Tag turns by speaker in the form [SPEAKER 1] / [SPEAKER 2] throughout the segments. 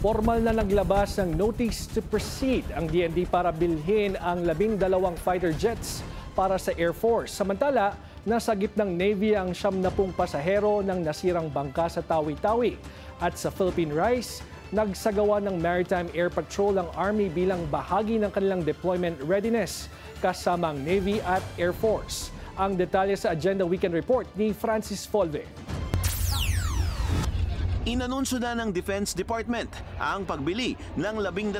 [SPEAKER 1] Formal na naglabas ng notice to proceed ang DND para bilhin ang 12 fighter jets para sa Air Force. Samantala, nasagip ng Navy ang 70 pasahero ng nasirang bangka sa Tawi-Tawi. At sa Philippine Rise, nagsagawa ng Maritime Air Patrol ang Army bilang bahagi ng kanilang deployment readiness kasama ang Navy at Air Force. Ang detalye sa Agenda Weekend Report ni Francis Folve.
[SPEAKER 2] Inanunsyo na ng Defense Department ang pagbili ng 12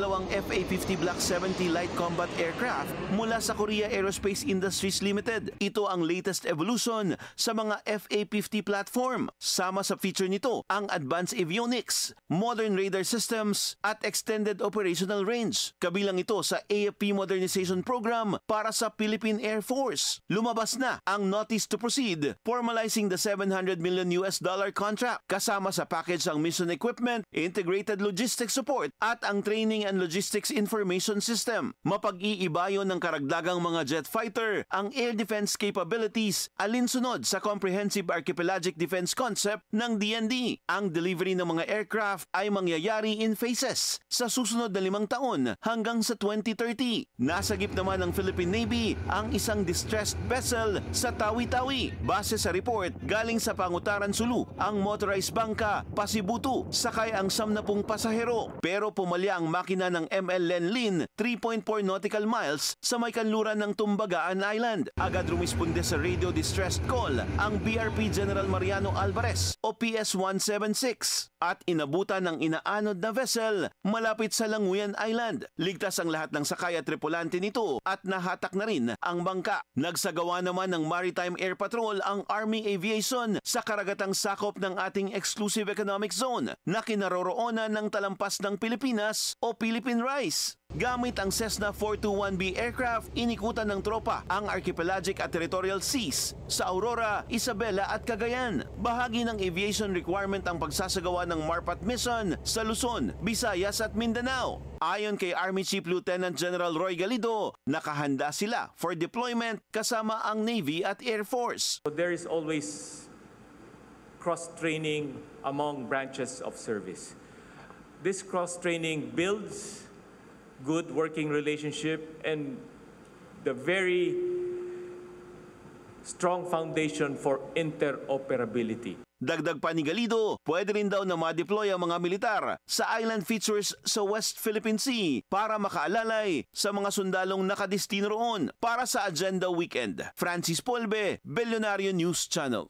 [SPEAKER 2] FA-50 Block 70 Light Combat Aircraft mula sa Korea Aerospace Industries Limited. Ito ang latest evolution sa mga FA-50 platform. Sama sa feature nito ang advanced avionics, modern radar systems at extended operational range. Kabilang ito sa AFP Modernization Program para sa Philippine Air Force. Lumabas na ang notice to proceed, formalizing the $700 million contract kasama sa package ang mission equipment, integrated logistics support at ang training and logistics information system. Mapag-iibayo ng karagdagang mga jet fighter ang air defense capabilities alinsunod sa comprehensive archipelagic defense concept ng DND. Ang delivery ng mga aircraft ay mangyayari in phases sa susunod na 5 taon hanggang sa 2030. Nasagip naman ng Philippine Navy ang isang distressed vessel sa Tawi-Tawi. Base sa report, galing sa Pangutaran Sulu ang motorized bangka Pasibutu, sakay ang 70 pasahero. Pero pumalya ang makina ng ML Lenlin 3.4 nautical miles sa may kanluran ng Tumbagaan Island. Agad rumisponde sa radio distressed call ang BRP General Mariano Alvarez o PS-176 at inabutan ng inaanod na vessel malapit sa Languyan Island. Ligtas ang lahat ng sakay at tripulante nito at nahatak na rin ang bangka. Nagsagawa naman ng Maritime Air Patrol ang Army Aviation sa karagatang sakop ng ating exclusive economic zone na kinaroroonan ng talampas ng Pilipinas o Philippine Rise. Gamit ang Cessna 421B aircraft, inikutan ng tropa ang archipelagic at territorial seas sa Aurora, Isabela at Cagayan. Bahagi ng aviation requirement ang pagsasagawa ng MARPAT mission sa Luzon, Visayas at Mindanao. Ayon kay Army Chief Lieutenant General Roy Galido, nakahanda sila for deployment kasama ang Navy at Air Force.
[SPEAKER 3] There is always cross-training among branches of service. This cross-training builds good working relationship and the very strong foundation for interoperability.
[SPEAKER 2] Dagdag pa ni Galido, pwede rin daw na ma-deploy ang mga militar sa island features sa West Philippine Sea para makaalalay sa mga sundalong nakadestino roon. Para sa Agenda Weekend, Francis Polbe, Billionario News Channel.